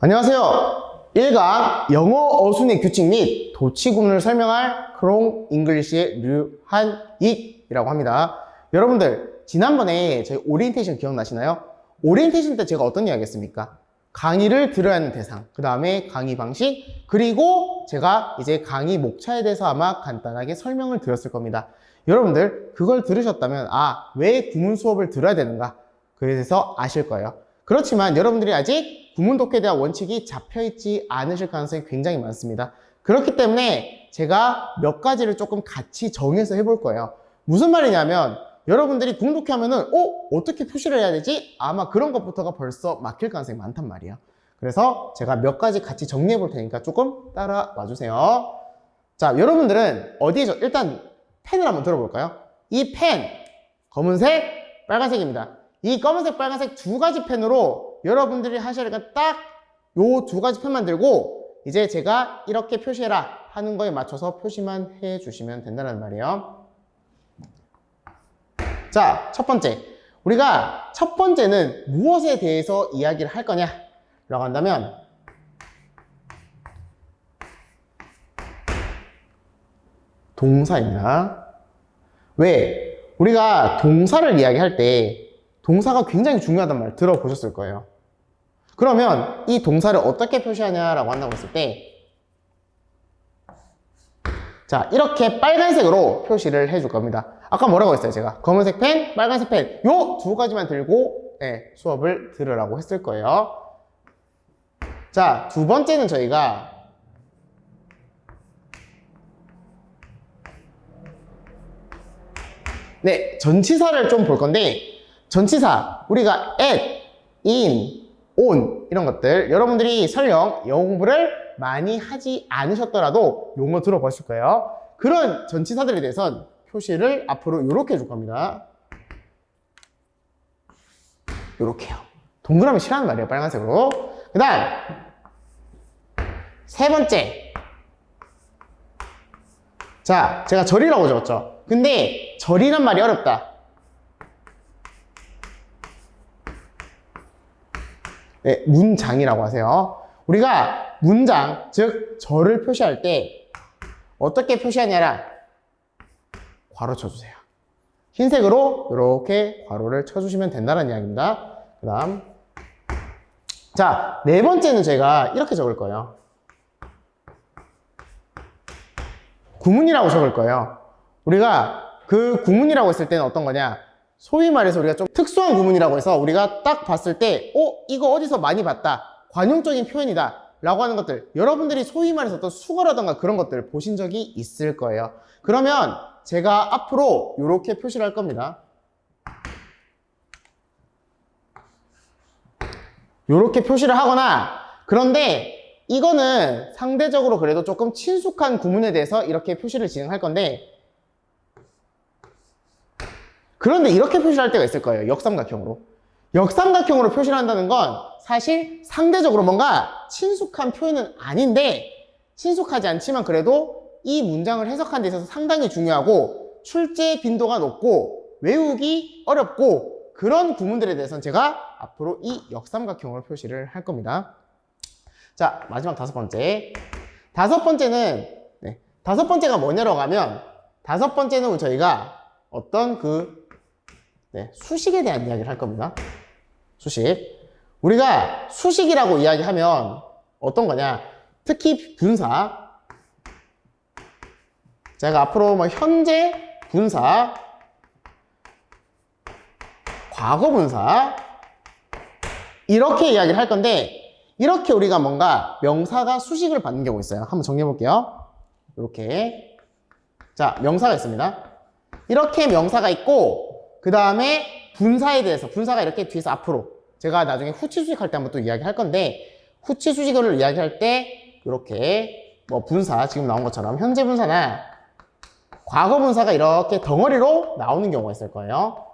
안녕하세요. 1강 영어 어순의 규칙 및 도치 구문을 설명할 크롱 잉글리시의 류한익이라고 합니다. 여러분들 지난번에 저희 오리엔테이션 기억나시나요? 오리엔테이션 때 제가 어떤 이야기 했습니까? 강의를 들어야 하는 대상, 그 다음에 강의 방식, 그리고 제가 이제 강의 목차에 대해서 아마 간단하게 설명을 드렸을 겁니다. 여러분들 그걸 들으셨다면 왜 구문 수업을 들어야 되는가? 그에 대해서 아실 거예요. 그렇지만 여러분들이 아직 구문 독해에 대한 원칙이 잡혀있지 않으실 가능성이 굉장히 많습니다. 그렇기 때문에 제가 몇 가지를 조금 같이 정해서 해볼 거예요. 무슨 말이냐면 여러분들이 구문 독해 하면은 어떻게 표시를 해야 되지? 아마 그런 것부터가 벌써 막힐 가능성이 많단 말이에요. 그래서 제가 몇 가지 같이 정리해 볼 테니까 조금 따라와 주세요. 자, 여러분들은 어디에 일단 펜을 한번 들어볼까요? 이 펜, 검은색, 빨간색입니다. 이 검은색, 빨간색 두 가지 펜으로 여러분들이 하셔야 할 건 딱 요 두 가지 펜만 들고 이제 제가 이렇게 표시해라 하는 거에 맞춰서 표시만 해 주시면 된다는 말이에요. 자, 첫 번째. 우리가 첫 번째는 무엇에 대해서 이야기를 할 거냐? 라고 한다면 동사입니다. 왜? 우리가 동사를 이야기할 때 동사가 굉장히 중요하단 말 들어보셨을 거예요. 그러면 이 동사를 어떻게 표시하냐라고 한다고 했을 때 자, 이렇게 빨간색으로 표시를 해줄 겁니다. 아까 뭐라고 했어요? 제가 검은색 펜, 빨간색 펜 요 두 가지만 들고 수업을 들으라고 했을 거예요. 자, 두 번째는 저희가 전치사를 좀 볼 건데 전치사, 우리가 at, in, on 이런 것들 여러분들이 설령 영어 공부를 많이 하지 않으셨더라도 용어 들어보실 거예요. 그런 전치사들에 대해서는 표시를 앞으로 이렇게 해줄 겁니다. 이렇게요. 동그라미 싫어하는 말이에요. 빨간색으로. 그 다음 세 번째. 자, 제가 절이라고 적었죠. 근데 절이란 말이 어렵다. 문장이라고 하세요. 우리가 문장, 즉 절을 표시할 때 어떻게 표시하냐라 괄호 쳐주세요. 흰색으로 이렇게 괄호를 쳐주시면 된다는 이야기입니다. 그 다음 자, 네 번째는 제가 이렇게 적을 거예요. 구문이라고 적을 거예요. 우리가 그 구문이라고 했을 때는 어떤 거냐, 소위 말해서 우리가 좀 특수한 구문이라고 해서 우리가 딱 봤을 때 이거 어디서 많이 봤다, 관용적인 표현이다 라고 하는 것들, 여러분들이 소위 말해서 어떤 수거라던가 그런 것들 보신 적이 있을 거예요. 그러면 제가 앞으로 이렇게 표시를 할 겁니다. 이렇게 표시를 하거나, 그런데 이거는 상대적으로 그래도 조금 친숙한 구문에 대해서 이렇게 표시를 진행할 건데, 그런데 이렇게 표시를 할 때가 있을 거예요. 역삼각형으로. 역삼각형으로 표시를 한다는 건 사실 상대적으로 뭔가 친숙한 표현은 아닌데, 친숙하지 않지만 그래도 이 문장을 해석하는 데 있어서 상당히 중요하고 출제 빈도가 높고 외우기 어렵고 그런 구문들에 대해서는 제가 앞으로 이 역삼각형으로 표시를 할 겁니다. 자, 마지막 다섯 번째. 다섯 번째는 다섯 번째가 뭐냐라고 하면, 다섯 번째는 저희가 어떤 수식에 대한 이야기를 할 겁니다. 수식. 우리가 수식이라고 이야기하면 어떤 거냐, 특히 분사. 제가 앞으로 현재 분사, 과거 분사 이렇게 이야기를 할 건데, 이렇게 우리가 뭔가 명사가 수식을 받는 경우가 있어요. 한번 정리해 볼게요. 이렇게. 자, 명사가 있습니다. 이렇게 명사가 있고, 그 다음에 분사에 대해서, 분사가 이렇게 뒤에서 앞으로, 제가 나중에 후치 수식할 때 한번 또 이야기할 건데, 후치 수식어를 이야기할 때 이렇게 분사, 지금 나온 것처럼 현재 분사나 과거 분사가 이렇게 덩어리로 나오는 경우가 있을 거예요.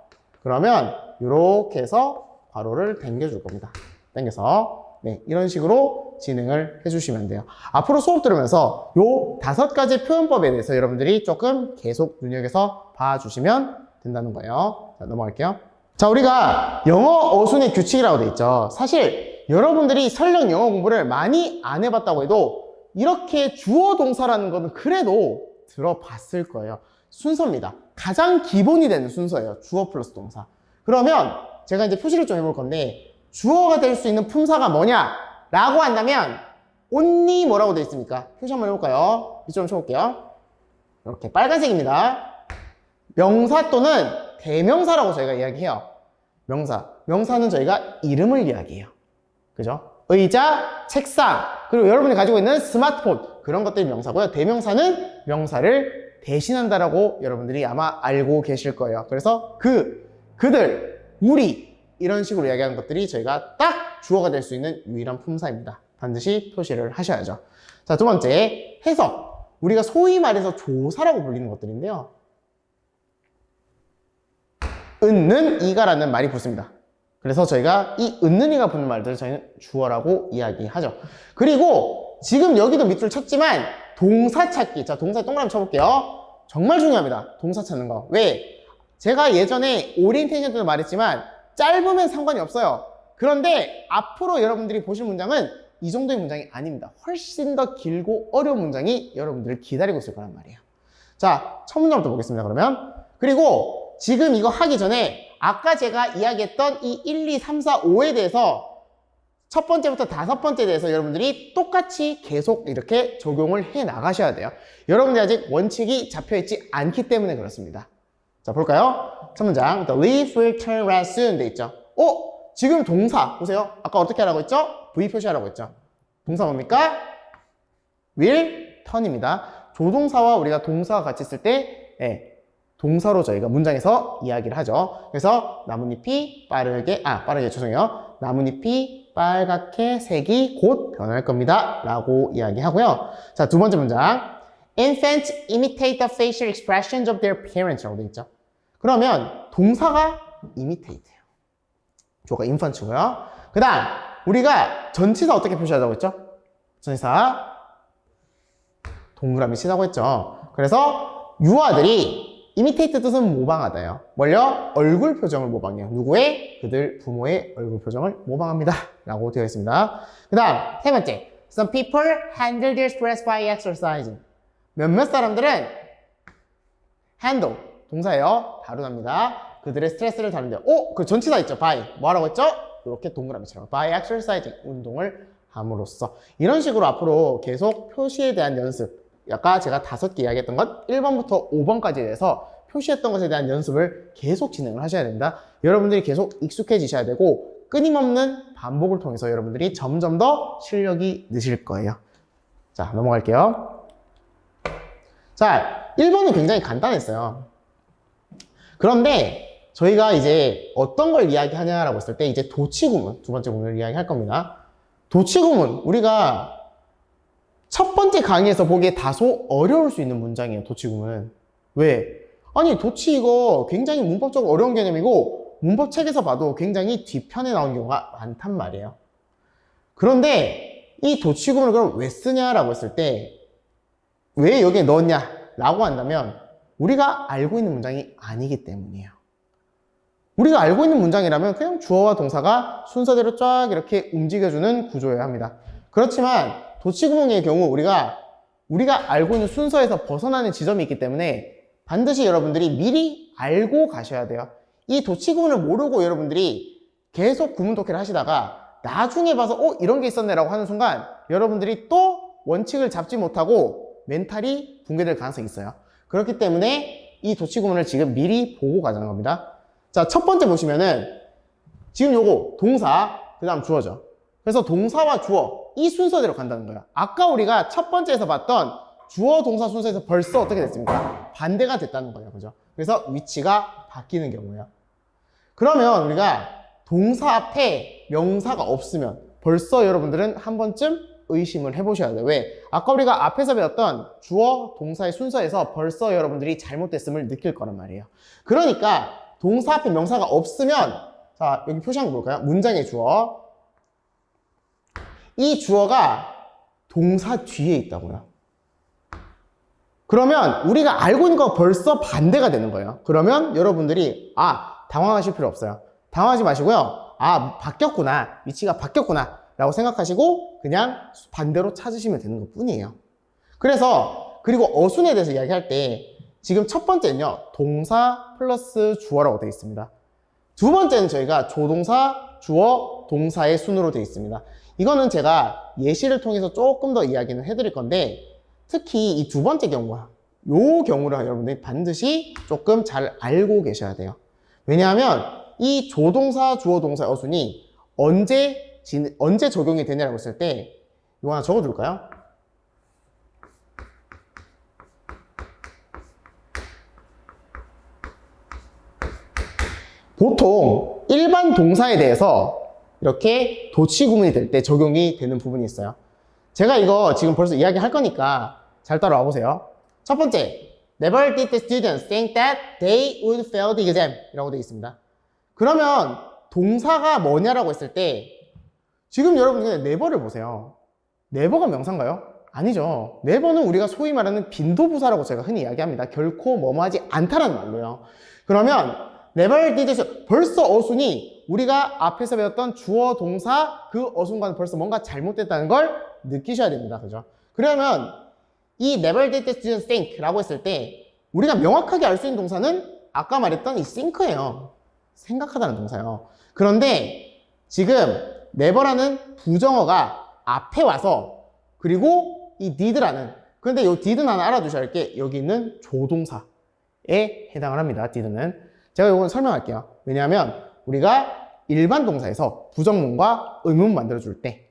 그러면 이렇게 해서 괄호를 당겨줄 겁니다. 당겨서 이런 식으로 진행을 해주시면 돼요. 앞으로 수업 들으면서 요 다섯 가지 표현법에 대해서 여러분들이 조금 계속 눈여겨서 봐주시면 된다는 거예요. 자, 넘어갈게요. 자, 우리가 영어 어순의 규칙이라고 돼 있죠. 사실 여러분들이 설령 영어 공부를 많이 안 해봤다고 해도 이렇게 주어 동사라는 거는 그래도 들어봤을 거예요. 순서입니다. 가장 기본이 되는 순서예요. 주어 플러스 동사. 그러면 제가 이제 표시를 좀 해볼 건데 주어가 될 수 있는 품사가 뭐냐? 라고 한다면 only 뭐라고 되어 있습니까? 표시 한번 해볼까요? 이쪽 좀 쳐볼게요. 이렇게 빨간색입니다. 명사 또는 대명사라고 저희가 이야기해요. 명사는 저희가 이름을 이야기해요. 그죠? 의자, 책상, 그리고 여러분이 가지고 있는 스마트폰, 그런 것들이 명사고요. 대명사는 명사를 대신한다라고 여러분들이 아마 알고 계실 거예요. 그래서 그들, 우리, 이런 식으로 이야기하는 것들이 저희가 딱 주어가 될 수 있는 유일한 품사입니다. 반드시 표시를 하셔야죠. 자, 두 번째, 해석. 우리가 소위 말해서 조사라고 불리는 것들인데요. 은는 이가라는 말이 붙습니다. 그래서 저희가 이 은는 이가 붙는 말들을 저희는 주어라고 이야기하죠. 그리고 지금 여기도 밑줄 쳤지만 동사 찾기. 자, 동사 동그라미 쳐볼게요. 정말 중요합니다. 동사 찾는 거. 왜? 제가 예전에 오리엔테이션 때도 말했지만 짧으면 상관이 없어요. 그런데 앞으로 여러분들이 보실 문장은 이 정도의 문장이 아닙니다. 훨씬 더 길고 어려운 문장이 여러분들을 기다리고 있을 거란 말이에요. 자, 첫 문장부터 보겠습니다. 그러면 그리고 지금 이거 하기 전에 아까 제가 이야기했던 이 1, 2, 3, 4, 5에 대해서 첫 번째부터 다섯 번째에 대해서 여러분들이 똑같이 계속 이렇게 적용을 해 나가셔야 돼요. 여러분들이 아직 원칙이 잡혀있지 않기 때문에 그렇습니다. 자, 볼까요? 첫 문장. The leaves will turn red soon 돼 있죠. 지금 동사 보세요. 아까 어떻게 하라고 했죠? V 표시하라고 했죠. 동사 뭡니까? will turn입니다. 조동사와 우리가 동사가 같이 있을 때 동사로 저희가 문장에서 이야기를 하죠. 그래서 나뭇잎이 빠르게 죄송해요. 나뭇잎이 빨갛게 색이 곧 변할 겁니다. 라고 이야기하고요. 자, 두 번째 문장. Infants imitate the facial expressions of their parents 라고 되어 있죠. 그러면 동사가 imitate예요. 주어가 infant고요. 그 다음 우리가 전치사 어떻게 표시하자고 했죠? 전치사 동그라미 치자고 했죠. 그래서 유아들이 imitate 뜻은 모방하다요. 뭘요? 얼굴 표정을 모방해요. 누구의? 그들 부모의 얼굴 표정을 모방합니다. 라고 되어 있습니다. 그 다음 세 번째. Some people handle their stress by exercising. 몇몇 사람들은 handle, 동사예요. 다룬답니다. 그들의 스트레스를 다룬대요. 그 전치사 있죠. by. 뭐 하라고 했죠? 이렇게 동그라미처럼 by exercising, 운동을 함으로써. 이런 식으로 앞으로 계속 표시에 대한 연습. 아까 제가 5개 이야기했던 것 1번부터 5번까지에 대해서 표시했던 것에 대한 연습을 계속 진행을 하셔야 됩니다. 여러분들이 계속 익숙해지셔야 되고 끊임없는 반복을 통해서 여러분들이 점점 더 실력이 느실 거예요. 자, 넘어갈게요. 자, 1번은 굉장히 간단했어요. 그런데 저희가 이제 어떤 걸 이야기하냐라고 했을 때 이제 도치구문, 두 번째 구문을 이야기할 겁니다. 도치구문, 우리가 첫 번째 강의에서 보기에 다소 어려울 수 있는 문장이에요. 도치구문. 왜? 아니 도치 이거 굉장히 문법적으로 어려운 개념이고 문법책에서 봐도 굉장히 뒤편에 나온 경우가 많단 말이에요. 그런데 이 도치구문을 그럼 왜 쓰냐라고 했을 때 왜 여기에 넣었냐 라고 한다면 우리가 알고 있는 문장이 아니기 때문이에요. 우리가 알고 있는 문장이라면 그냥 주어와 동사가 순서대로 쫙 이렇게 움직여주는 구조여야 합니다. 그렇지만 도치구문의 경우 우리가 알고 있는 순서에서 벗어나는 지점이 있기 때문에 반드시 여러분들이 미리 알고 가셔야 돼요. 이 도치구문을 모르고 여러분들이 계속 구문 독해를 하시다가 나중에 봐서 이런 게 있었네 라고 하는 순간 여러분들이 또 원칙을 잡지 못하고 멘탈이 붕괴될 가능성이 있어요. 그렇기 때문에 이 도치구문을 지금 미리 보고 가자는 겁니다. 자, 첫 번째 보시면은 지금 요거 동사 그 다음 주어죠. 그래서 동사와 주어 이 순서대로 간다는 거예요. 아까 우리가 첫 번째에서 봤던 주어 동사 순서에서 벌써 어떻게 됐습니까? 반대가 됐다는 거예요. 그죠? 그래서 위치가 바뀌는 경우예요. 그러면 우리가 동사 앞에 명사가 없으면 벌써 여러분들은 한 번쯤 의심을 해보셔야 돼요. 왜? 아까 우리가 앞에서 배웠던 주어 동사의 순서에서 벌써 여러분들이 잘못됐음을 느낄 거란 말이에요. 그러니까 동사 앞에 명사가 없으면 자, 여기 표시한 거 볼까요? 문장의 주어. 이 주어가 동사 뒤에 있다고요. 그러면 우리가 알고 있는 거 벌써 반대가 되는 거예요. 그러면 여러분들이 당황하실 필요 없어요. 당황하지 마시고요. 바뀌었구나. 위치가 바뀌었구나. 라고 생각하시고 그냥 반대로 찾으시면 되는 것 뿐이에요. 그래서 그리고 어순에 대해서 이야기할 때 지금 첫 번째는요, 동사 플러스 주어라고 되어 있습니다. 두 번째는 저희가 조동사, 주어, 동사의 순으로 되어 있습니다. 이거는 제가 예시를 통해서 조금 더 이야기는 해드릴 건데, 특히 이 두 번째 경우와 요 경우를 여러분들이 반드시 조금 잘 알고 계셔야 돼요. 왜냐하면 이 조동사, 주어, 동사의 어순이 언제 적용이 되냐라고 했을 때 이거 하나 적어둘까요? 보통 일반 동사에 대해서 이렇게 도치 구문이 될 때 적용이 되는 부분이 있어요. 제가 이거 지금 벌써 이야기할 거니까 잘 따라와 보세요. 첫 번째, Never did the students think that they would fail the exam 이라고 되어 있습니다. 그러면 동사가 뭐냐라고 했을 때 지금 여러분들 never를 보세요. never가 명사인가요? 아니죠. never는 우리가 소위 말하는 빈도부사라고 제가 흔히 이야기합니다. 결코 뭐뭐 하지 않다라는 말로요. 그러면 never did 벌써 어순이 우리가 앞에서 배웠던 주어 동사 그 어순과는 벌써 뭔가 잘못됐다는 걸 느끼셔야 됩니다. 그죠? 그러면 이 never did the students think 라고 했을 때 우리가 명확하게 알 수 있는 동사는 아까 말했던 이 think예요. 생각하다는 동사예요. 그런데 지금 never라는 부정어가 앞에 와서 그리고 이 did라는, 그런데 이 did는 하나 알아두셔야 할 게 여기 있는 조동사에 해당을 합니다. did는. 제가 이건 설명할게요. 왜냐하면 우리가 일반 동사에서 부정문과 의문 만들어줄 때,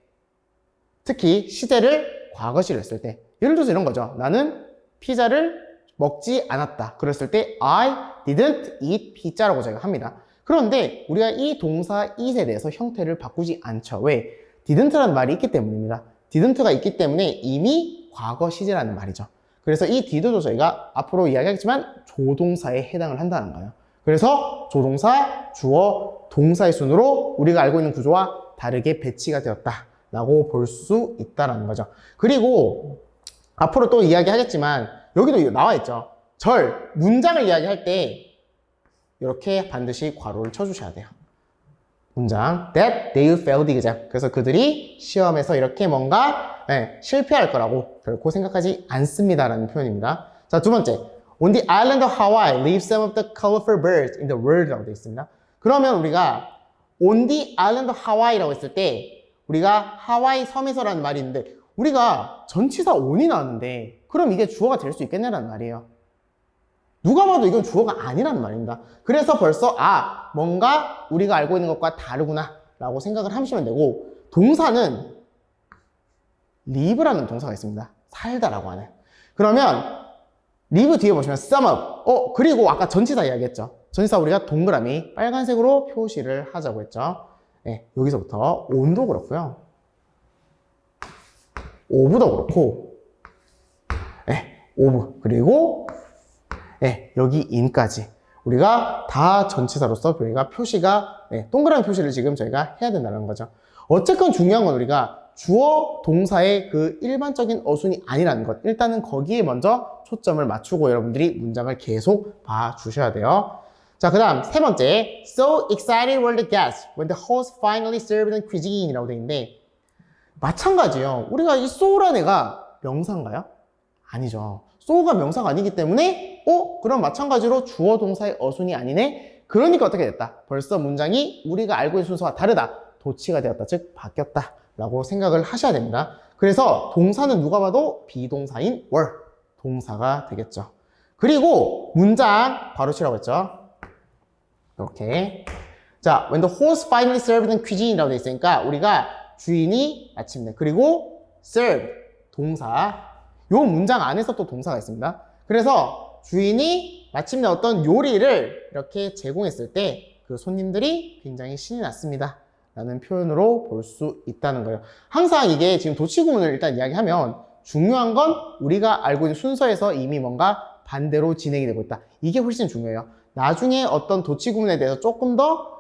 특히 시제를 과거시로 했을 때, 예를 들어서 이런 거죠. 나는 피자를 먹지 않았다. 그랬을 때 I didn't eat pizza라고 제가 합니다. 그런데 우리가 이 동사 it에 대해서 형태를 바꾸지 않죠. 왜? didn't라는 말이 있기 때문입니다. didn't가 있기 때문에 이미 과거 시제라는 말이죠. 그래서 이 did도 저희가 앞으로 이야기하겠지만 조동사에 해당을 한다는 거예요. 그래서 조동사, 주어, 동사의 순으로 우리가 알고 있는 구조와 다르게 배치가 되었다라고 볼 수 있다는 거죠. 그리고 앞으로 또 이야기하겠지만 여기도 나와 있죠. 문장을 이야기할 때 이렇게 반드시 괄호를 쳐주셔야 돼요. 문장 that they failed the exam. 그래서 그들이 시험에서 이렇게 뭔가 실패할 거라고 결코 생각하지 않습니다라는 표현입니다. 자, 두 번째, on the island of Hawaii live some of the colorful birds in the world라고 되어 있습니다. 그러면 우리가 on the island of Hawaii라고 했을 때 우리가 하와이 섬에서라는 말이 있는데 우리가 전치사 on이 나왔는데 그럼 이게 주어가 될 수 있겠냐라는 말이에요. 누가 봐도 이건 주어가 아니라는 말입니다. 그래서 벌써 뭔가 우리가 알고 있는 것과 다르구나 라고 생각을 하시면 되고, 동사는 live라는 동사가 있습니다. 살다라고 하는. 그러면 live 뒤에 보시면 sum up. 그리고 아까 전치사 이야기했죠. 전치사 우리가 동그라미 빨간색으로 표시를 하자고 했죠. 네, 여기서부터 on도 그렇고요. of도 그렇고, of 그리고 여기 in까지 우리가 다 전치사로서 저희가 표시가 동그라미 표시를 지금 저희가 해야 된다는 거죠. 어쨌건 중요한 건 우리가 주어 동사의 그 일반적인 어순이 아니라는 것, 일단은 거기에 먼저 초점을 맞추고 여러분들이 문장을 계속 봐주셔야 돼요. 자, 그 다음 세 번째, so excited were the guests when the host finally served the cuisine 이라고 되어 있는데, 마찬가지예요. 우리가 이 so라는 애가 명사인가요? 아니죠. so가 명사가 아니기 때문에 그럼 마찬가지로 주어 동사의 어순이 아니네? 그러니까 어떻게 됐다? 벌써 문장이 우리가 알고 있는 순서와 다르다. 도치가 되었다. 즉 바뀌었다 라고 생각을 하셔야 됩니다. 그래서 동사는 누가 봐도 비동사인 were, 동사가 되겠죠. 그리고 문장 바로 치라고 했죠. 이렇게. 자, when the host finally served the cuisine 이라고 되어 있으니까 우리가 주인이 마침내, 그리고 serve, 동사. 요 문장 안에서 또 동사가 있습니다. 그래서 주인이 마침내 어떤 요리를 이렇게 제공했을 때 그 손님들이 굉장히 신이 났습니다 라는 표현으로 볼 수 있다는 거예요. 항상 이게 지금 도치구문을 일단 이야기하면 중요한 건 우리가 알고 있는 순서에서 이미 뭔가 반대로 진행이 되고 있다. 이게 훨씬 중요해요. 나중에 어떤 도치구문에 대해서 조금 더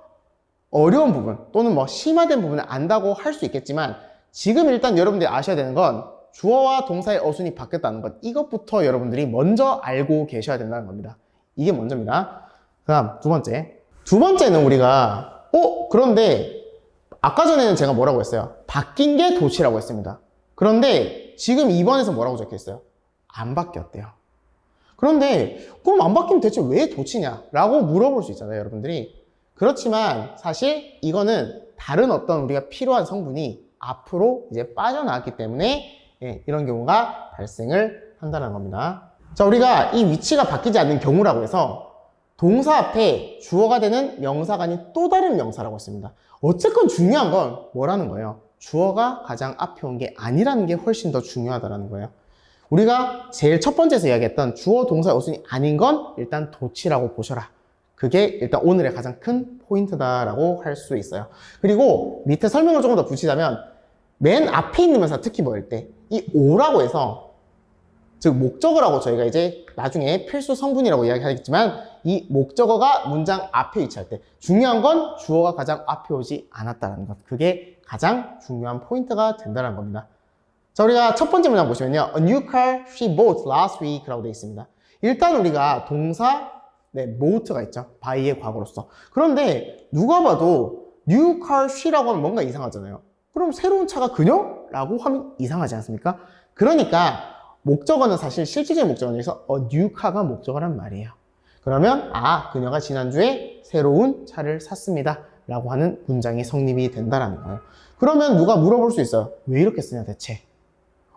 어려운 부분 또는 뭐 심화된 부분을 안다고 할 수 있겠지만, 지금 일단 여러분들이 아셔야 되는 건 주어와 동사의 어순이 바뀌었다는 것, 이것부터 여러분들이 먼저 알고 계셔야 된다는 겁니다. 이게 먼저입니다. 그 다음 두 번째는 우리가 그런데 아까 전에는 제가 뭐라고 했어요? 바뀐 게 도치라고 했습니다. 그런데 지금 2번에서 뭐라고 적혀 있어요? 안 바뀌었대요. 그런데 그럼 안 바뀌면 대체 왜 도치냐? 라고 물어볼 수 있잖아요, 여러분들이. 그렇지만 사실 이거는 다른 어떤 우리가 필요한 성분이 앞으로 이제 빠져나왔기 때문에 이런 경우가 발생을 한다는 겁니다. 자, 우리가 이 위치가 바뀌지 않는 경우라고 해서 동사 앞에 주어가 되는 명사가 아닌 또 다른 명사라고 했습니다. 어쨌건 중요한 건 뭐라는 거예요? 주어가 가장 앞에 온 게 아니라는 게 훨씬 더 중요하다는 거예요. 우리가 제일 첫 번째에서 이야기했던 주어, 동사, 어순이 아닌 건 일단 도치라고 보셔라. 그게 일단 오늘의 가장 큰 포인트다라고 할 수 있어요. 그리고 밑에 설명을 조금 더 붙이자면 맨 앞에 있는 명사, 특히 뭐일 때 이 오라고 해서, 즉 목적어라고 저희가 이제 나중에 필수 성분이라고 이야기하겠지만 이 목적어가 문장 앞에 위치할 때 중요한 건 주어가 가장 앞에 오지 않았다는 것. 그게 가장 중요한 포인트가 된다는 겁니다. 자, 우리가 첫 번째 문장 보시면요. A new car she bought last week 라고 되어 있습니다. 일단 우리가 동사 bought가 있죠. buy의 과거로서. 그런데 누가 봐도 new car she라고 하면 뭔가 이상하잖아요. 그럼 새로운 차가 그녀? 라고 하면 이상하지 않습니까? 그러니까 목적어는 사실 실질적인 목적어는 여기서 a new car가 목적어란 말이에요. 그러면 그녀가 지난주에 새로운 차를 샀습니다 라고 하는 문장이 성립이 된다는 거예요. 그러면 누가 물어볼 수 있어요. 왜 이렇게 쓰냐 대체?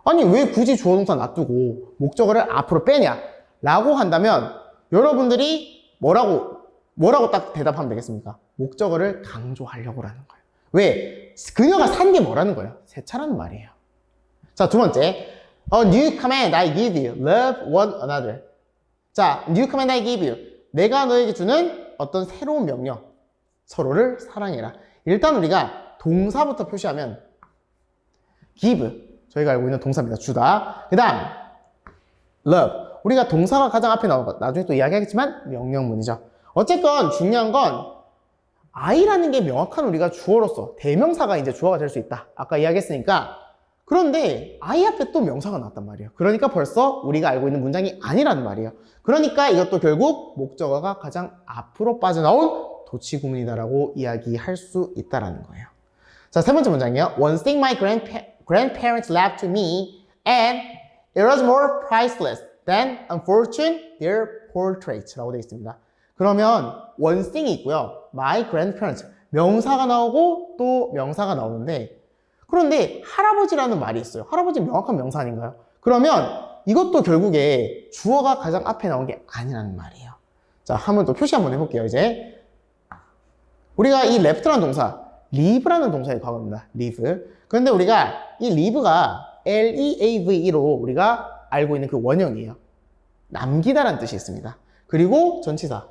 아니 왜 굳이 주어 동사 놔두고 목적어를 앞으로 빼냐? 라고 한다면 여러분들이 뭐라고 딱 대답하면 되겠습니까? 목적어를 강조하려고 하는 거예요. 왜? 그녀가 산 게 뭐라는 거예요? 새 차라는 말이에요. 자, 두 번째. A new command I give you. Love one another. 자, new command I give you. 내가 너에게 주는 어떤 새로운 명령. 서로를 사랑해라. 일단 우리가 동사부터 표시하면 give. 저희가 알고 있는 동사입니다. 주다. 그 다음 love. 우리가 동사가 가장 앞에 나온 것. 나중에 또 이야기하겠지만 명령문이죠. 어쨌건 중요한 건 I라는 게 명확한 우리가 주어로서 대명사가 이제 주어가 될 수 있다. 아까 이야기했으니까. 그런데 I 앞에 또 명사가 나왔단 말이에요. 그러니까 벌써 우리가 알고 있는 문장이 아니라는 말이에요. 그러니까 이것도 결국 목적어가 가장 앞으로 빠져나온 도치구문이다라고 이야기할 수 있다라는 거예요. 자, 세 번째 문장이요. One thing my grandparents left to me and it was more priceless than unfortunate their portraits라고 되어 있습니다. 그러면 one thing이 있고요. my grandparents 명사가 나오고 또 명사가 나오는데 그런데 할아버지라는 말이 있어요. 할아버지는 명확한 명사 아닌가요? 그러면 이것도 결국에 주어가 가장 앞에 나온 게 아니라는 말이에요. 자, 한번 또 표시 한번 해볼게요. 이제 우리가 이 left라는 동사 live라는 동사의 과거입니다. live. 그런데 우리가 이 live가 L-E-A-V-E로 우리가 알고 있는 그 원형이에요. 남기다라는 뜻이 있습니다. 그리고 전치사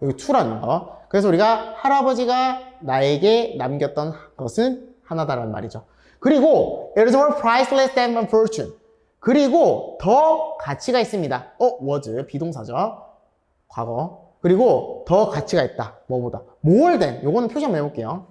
여기 to라는 거. 그래서 우리가 할아버지가 나에게 남겼던 것은 하나다라는 말이죠. 그리고 it is more priceless than my fortune. 그리고 더 가치가 있습니다. was 비동사죠. 과거. 그리고 더 가치가 있다. 뭐보다. more than. 요거는 표시 한번 해볼게요.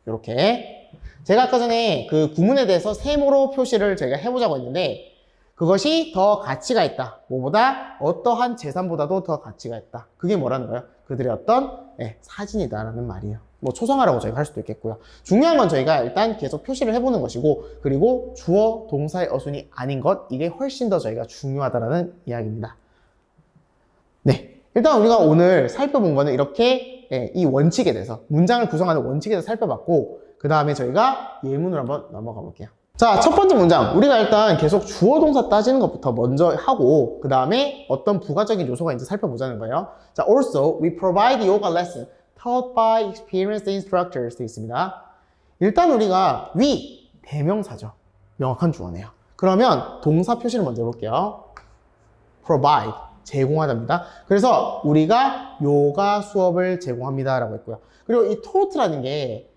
요렇게. 제가 아까 전에 그 구문에 대해서 세모로 표시를 저희가 해보자고 했는데 그것이 더 가치가 있다. 뭐보다 어떠한 재산보다도 더 가치가 있다. 그게 뭐라는 거예요? 그들의 어떤 사진이다라는 말이에요. 뭐 초성화라고 저희가 할 수도 있겠고요. 중요한 건 저희가 일단 계속 표시를 해보는 것이고 그리고 주어, 동사의 어순이 아닌 것 이게 훨씬 더 저희가 중요하다라는 이야기입니다. 네, 일단 우리가 오늘 살펴본 거는 이렇게 이 원칙에 대해서 문장을 구성하는 원칙에 대해서 살펴봤고 그 다음에 저희가 예문으로 한번 넘어가 볼게요. 자, 첫 번째 문장. 우리가 일단 계속 주어 동사 따지는 것부터 먼저 하고 그 다음에 어떤 부가적인 요소가 이제 살펴보자는 거예요. 자, also we provide yoga lesson taught by experienced instructors 되어 있습니다. 일단 우리가 we 대명사죠. 명확한 주어네요. 그러면 동사 표시를 먼저 해볼게요. provide 제공하답니다. 그래서 우리가 요가 수업을 제공합니다 라고 했고요. 그리고 이 taught라는 게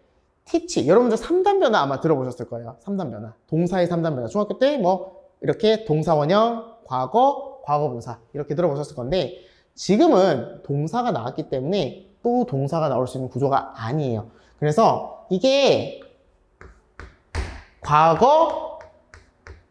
teach, 여러분들 3단 변화 아마 들어보셨을 거예요. 3단 변화. 동사의 3단 변화. 중학교 때 뭐 이렇게 동사 원형, 과거, 과거분사 이렇게 들어보셨을 건데 지금은 동사가 나왔기 때문에 또 동사가 나올 수 있는 구조가 아니에요. 그래서 이게 과거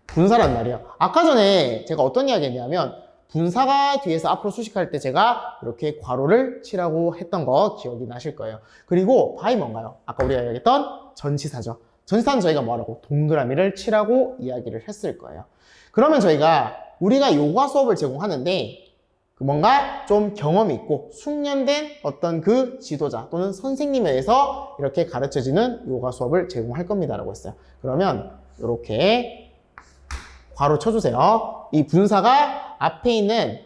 분사란 말이에요. 아까 전에 제가 어떤 이야기 했냐면 분사가 뒤에서 앞으로 수식할 때 제가 이렇게 괄호를 치라고 했던 거 기억이 나실 거예요. 그리고 by 뭔가요? 아까 우리가 얘기했던 전치사죠. 전치사는 저희가 뭐라고? 동그라미를 치라고 이야기를 했을 거예요. 그러면 우리가 요가 수업을 제공하는데 뭔가 좀 경험이 있고 숙련된 어떤 그 지도자 또는 선생님에 의해서 이렇게 가르쳐지는 요가 수업을 제공할 겁니다 라고 했어요. 그러면 이렇게 괄호 쳐주세요. 이 분사가 앞에 있는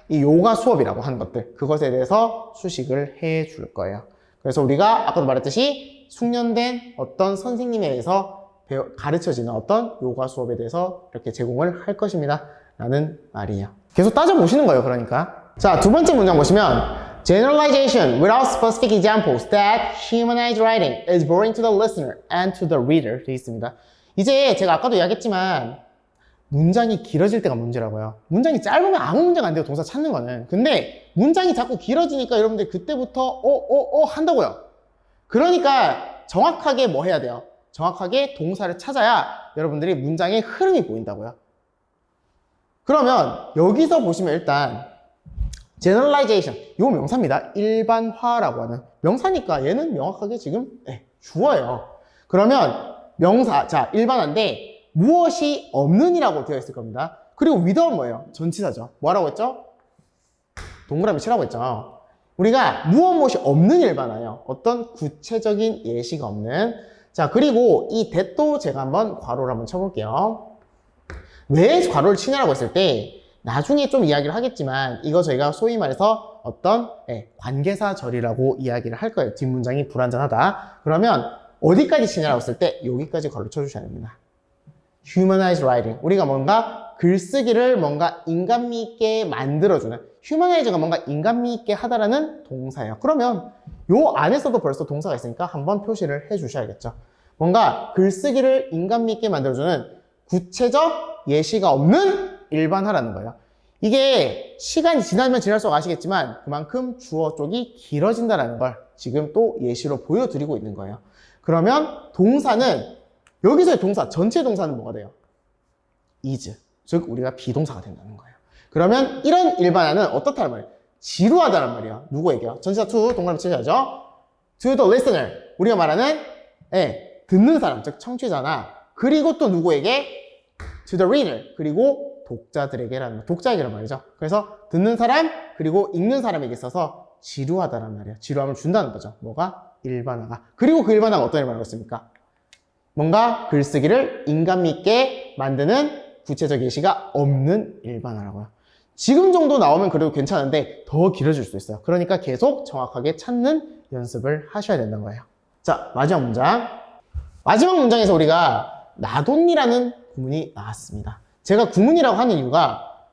이 요가 수업이라고 하는 것들, 그것에 대해서 수식을 해 줄 거예요. 그래서 우리가 아까도 말했듯이 숙련된 어떤 선생님에 의해서 가르쳐지는 어떤 요가 수업에 대해서 이렇게 제공을 할 것입니다 라는 말이에요. 계속 따져보시는 거예요, 그러니까. 자, 두 번째 문장 보시면 Generalization without specific examples that humanize writing is boring to the listener and to the reader 되어 있습니다. 이제 제가 아까도 이야기했지만 문장이 길어질 때가 문제라고요. 문장이 짧으면 아무 문제가 안 돼요, 동사 찾는 거는. 근데 문장이 자꾸 길어지니까 여러분들 그때부터 한다고요. 그러니까 정확하게 뭐 해야 돼요? 정확하게 동사를 찾아야 여러분들이 문장의 흐름이 보인다고요. 그러면 여기서 보시면 일단 generalization, 요 명사입니다. 일반화라고 하는 명사니까 얘는 명확하게 지금 주어예요. 그러면 명사, 자, 일반화인데 무엇이 없는이라고 되어 있을 겁니다. 그리고 without 뭐예요? 전치사죠. 뭐라고 했죠? 동그라미 치라고 했죠. 우리가 무엇이 없는 일반화예요. 어떤 구체적인 예시가 없는. 자, 그리고 이 that도 제가 한번 괄호를 한번 쳐볼게요. 왜 괄호를 치냐라고 했을 때 나중에 좀 이야기를 하겠지만 이거 저희가 소위 말해서 어떤 관계사절이라고 이야기를 할 거예요. 뒷문장이 불완전하다. 그러면 어디까지 치냐라고 했을 때 여기까지 괄호 쳐주셔야 됩니다. humanize writing. 우리가 뭔가 글쓰기를 뭔가 인간미 있게 만들어주는, humanize가 뭔가 인간미 있게 하다라는 동사예요. 그러면 요 안에서도 벌써 동사가 있으니까 한번 표시를 해 주셔야겠죠. 뭔가 글쓰기를 인간미 있게 만들어주는 구체적 예시가 없는 일반화라는 거예요. 이게 시간이 지나면 지날수록 아시겠지만 그만큼 주어 쪽이 길어진다는 걸 지금 또 예시로 보여드리고 있는 거예요. 그러면 동사는 여기서의 동사, 전체 동사는 뭐가 돼요? is. 즉 우리가 비동사가 된다는 거예요. 그러면 이런 일반화는 어떻다는 말이에요? 지루하다는 말이에요. 누구에게요? 전치사 to 동그라미 치셔야죠. to the listener. 우리가 말하는 듣는 사람, 즉 청취자나 그리고 또 누구에게? to the reader. 그리고 독자들에게라는 독자에게란 말이죠. 그래서 듣는 사람 그리고 읽는 사람에게 있어서 지루하다는 말이에요. 지루함을 준다는 거죠. 뭐가? 일반화가. 그리고 그 일반화가 어떤 일반화가 있습니까? 뭔가 글쓰기를 인간미 있게 만드는 구체적 예시가 없는 일반화라고요. 지금 정도 나오면 그래도 괜찮은데 더 길어질 수 있어요. 그러니까 계속 정확하게 찾는 연습을 하셔야 된다는 거예요. 자, 마지막 문장. 마지막 문장에서 우리가 나돈니라는 구문이 나왔습니다. 제가 구문이라고 하는 이유가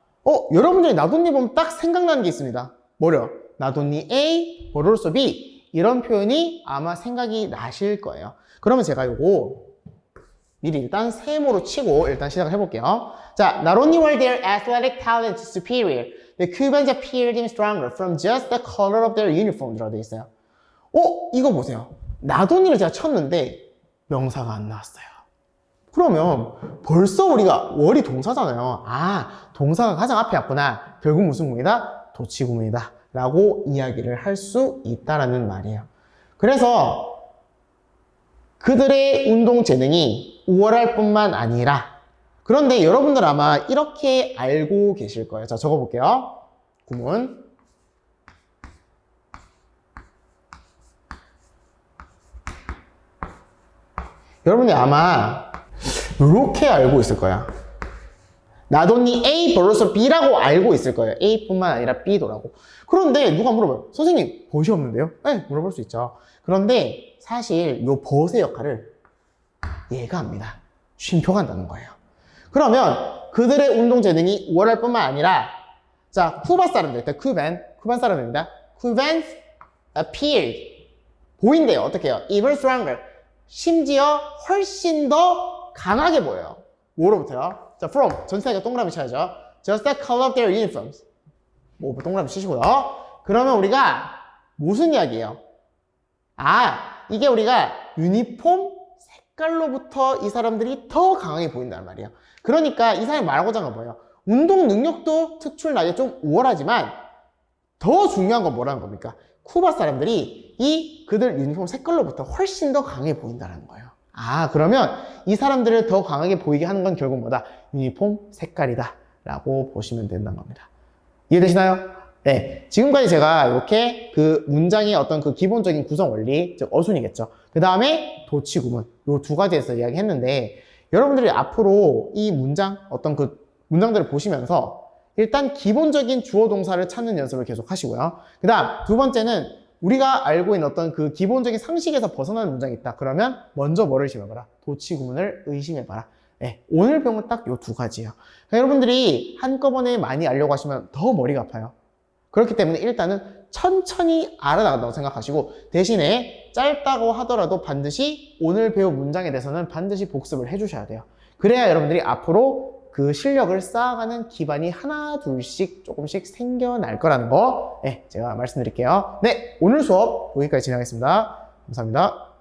여러분들이 나돈니 보면 딱 생각나는 게 있습니다. 뭐래요? 나돈니 A, 버로서 B 이런 표현이 아마 생각이 나실 거예요. 그러면 제가 요거 미리 일단 세모로 치고 일단 시작을 해볼게요. 자, not only were their athletic talents superior, the Cubans appeared even stronger from just the color of their uniforms라고 되어 있어요. 이거 보세요. not only를 제가 쳤는데 명사가 안 나왔어요. 그러면 벌써 우리가 월이 동사잖아요. 아, 동사가 가장 앞에 왔구나. 결국 무슨 구문이다? 도치구문이다 라고 이야기를 할 수 있다라는 말이에요. 그래서 그들의 운동 재능이 우월할 뿐만 아니라, 그런데 여러분들 아마 이렇게 알고 계실 거예요. 자, 적어볼게요. 구문. 여러분이 아마 이렇게 알고 있을 거야. not only A 벌써 B라고 알고 있을 거예요. A뿐만 아니라 B도라고. 그런데 누가 물어봐요. 선생님, 벗이 없는데요? 네, 물어볼 수 있죠. 그런데 사실 이 벗의 역할을 얘가 합니다. 쉼표가 한다는 거예요. 그러면 그들의 운동 재능이 우월할 뿐만 아니라, 자, 쿠바 사람들, 쿠반 사람들입니다. Cubans appeared. 보인대요. 어떻게 해요? Even stronger. 심지어 훨씬 더 강하게 보여요. 뭐로부터요? 자, from. 전치사니까 동그라미 쳐야죠. Just the color of their uniforms. 뭐 동그라미 치시고요. 그러면 우리가 무슨 이야기예요? 아, 이게 우리가 유니폼 색깔로부터 이 사람들이 더 강하게 보인다는 말이에요. 그러니까 이 사람이 말하고자 하는 건 뭐예요? 운동 능력도 특출나게 좀 우월하지만 더 중요한 건 뭐라는 겁니까? 쿠바 사람들이 이 그들 유니폼 색깔로부터 훨씬 더 강해 보인다는 거예요. 아, 그러면 이 사람들을 더 강하게 보이게 하는 건 결국 뭐다? 유니폼 색깔이다 라고 보시면 된다는 겁니다. 이해되시나요? 네. 지금까지 제가 이렇게 그 문장의 어떤 그 기본적인 구성 원리, 즉 어순이겠죠. 그 다음에 도치 구문, 요 두 가지에서 이야기했는데, 여러분들이 앞으로 이 문장, 어떤 그 문장들을 보시면서 일단 기본적인 주어 동사를 찾는 연습을 계속 하시고요. 그 다음 두 번째는 우리가 알고 있는 어떤 그 기본적인 상식에서 벗어나는 문장이 있다. 그러면 먼저 뭐를 의심해봐라? 도치 구문을 의심해봐라. 네, 오늘 배운 건 딱 요 두 가지예요. 그러니까 여러분들이 한꺼번에 많이 알려고 하시면 더 머리가 아파요. 그렇기 때문에 일단은 천천히 알아나간다고 생각하시고, 대신에 짧다고 하더라도 반드시 오늘 배운 문장에 대해서는 반드시 복습을 해주셔야 돼요. 그래야 여러분들이 앞으로 그 실력을 쌓아가는 기반이 하나 둘씩 조금씩 생겨날 거라는 거, 네, 제가 말씀드릴게요. 네, 오늘 수업 여기까지 진행하겠습니다. 감사합니다.